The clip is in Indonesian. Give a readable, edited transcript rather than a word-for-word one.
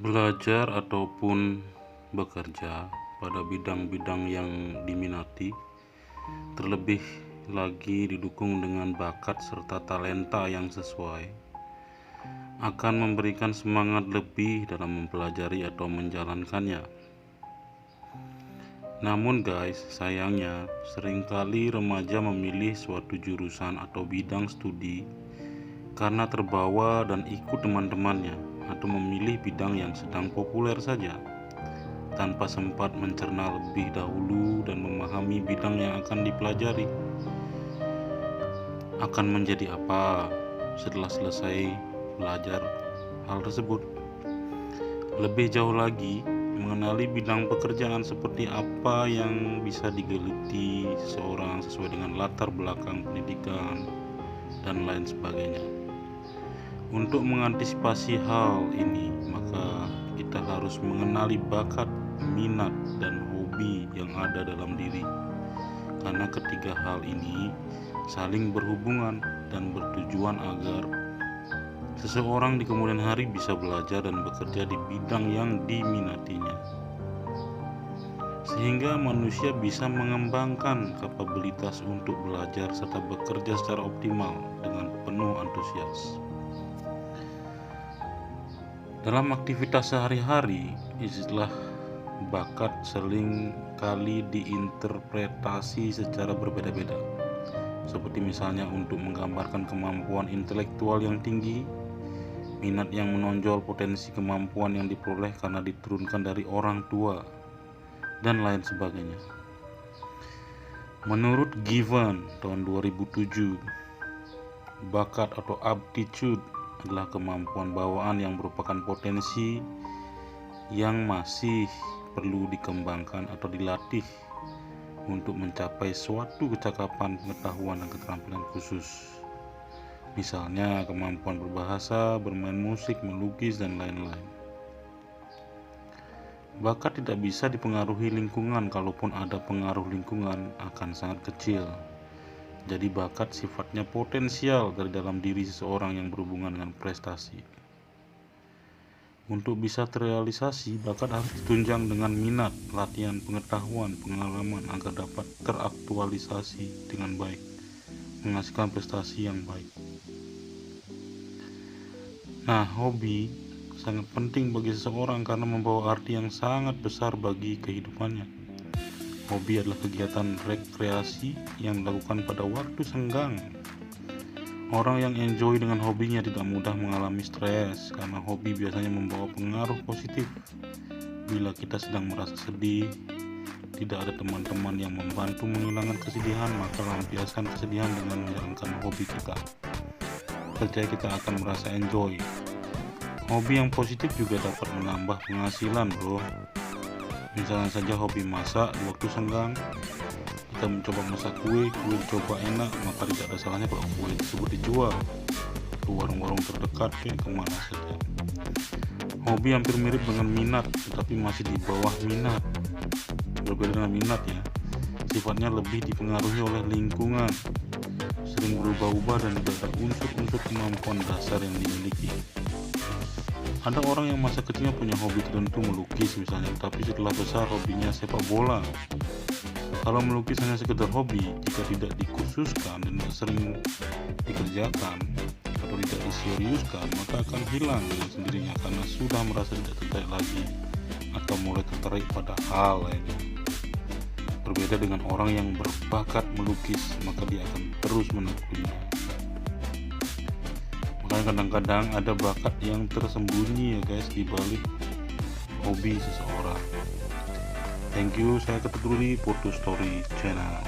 Belajar ataupun bekerja pada bidang-bidang yang diminati, terlebih lagi didukung dengan bakat serta talenta yang sesuai, akan memberikan semangat lebih dalam mempelajari atau menjalankannya. Namun guys, sayangnya seringkali remaja memilih suatu jurusan atau bidang studi karena terbawa dan ikut teman-temannya, atau memilih bidang yang sedang populer saja, tanpa sempat mencerna lebih dahulu dan memahami bidang yang akan dipelajari akan menjadi apa setelah selesai belajar hal tersebut. Lebih jauh lagi, mengenali bidang pekerjaan seperti apa yang bisa digeluti seseorang sesuai dengan latar belakang pendidikan dan lain sebagainya. Untuk mengantisipasi hal ini, maka kita harus mengenali bakat, minat, dan hobi yang ada dalam diri. Karena ketiga hal ini saling berhubungan dan bertujuan agar seseorang di kemudian hari bisa belajar dan bekerja di bidang yang diminatinya. Sehingga manusia bisa mengembangkan kapabilitas untuk belajar serta bekerja secara optimal dengan penuh antusias. Dalam aktivitas sehari-hari, istilah bakat sering kali diinterpretasi secara berbeda-beda. Seperti misalnya untuk menggambarkan kemampuan intelektual yang tinggi, minat yang menonjol, potensi kemampuan yang diperoleh karena diturunkan dari orang tua, dan lain sebagainya. Menurut Given tahun 2007, bakat atau aptitude adalah kemampuan bawaan yang merupakan potensi yang masih perlu dikembangkan atau dilatih untuk mencapai suatu kecakapan, pengetahuan, dan keterampilan khusus. Misalnya kemampuan berbahasa, bermain musik, melukis, dan lain-lain. Bakat tidak bisa dipengaruhi lingkungan, kalaupun ada pengaruh lingkungan akan sangat kecil. Jadi bakat sifatnya potensial dari dalam diri seseorang yang berhubungan dengan prestasi. Untuk bisa terrealisasi, bakat harus ditunjang dengan minat, latihan, pengetahuan, pengalaman agar dapat teraktualisasi dengan baik, menghasilkan prestasi yang baik. Nah, hobi sangat penting bagi seseorang karena membawa arti yang sangat besar bagi kehidupannya. Hobi adalah kegiatan rekreasi yang dilakukan pada waktu senggang. Orang yang enjoy dengan hobinya tidak mudah mengalami stres karena hobi biasanya membawa pengaruh positif. Bila kita sedang merasa sedih, tidak ada teman-teman yang membantu menghilangkan kesedihan, maka lampiaskan kesedihan dengan menjalankan hobi kita. Percaya kita akan merasa enjoy. Hobi yang positif juga dapat menambah penghasilan, bro. Misalnya saja hobi masak di waktu senggang, kita mencoba masak kue coba enak, maka tidak ada salahnya kalau kue tersebut dijual ke warung-warung terdekat, kemana saja. Hobi hampir mirip dengan minat, tetapi masih di bawah minat. Berbeda dengan minat ya, sifatnya lebih dipengaruhi oleh lingkungan, sering berubah-ubah dan tidak ada unsur-unsur kemampuan dasar yang dimiliki. Ada orang yang masa kecilnya punya hobi tertentu, melukis misalnya, tapi setelah besar hobinya sepak bola. Kalau melukis hanya sekedar hobi, jika tidak dikhususkan dan sering dikerjakan atau tidak diseriuskan, maka akan hilang dengan sendirinya karena sudah merasa tidak tertarik lagi atau mulai tertarik pada hal lainnya. Berbeda dengan orang yang berbakat melukis, maka dia akan terus menekuninya. Makanya kadang-kadang ada bakat yang tersembunyi ya guys di balik hobi seseorang. Thank you, saya ketuk dulu di Photo Story Channel.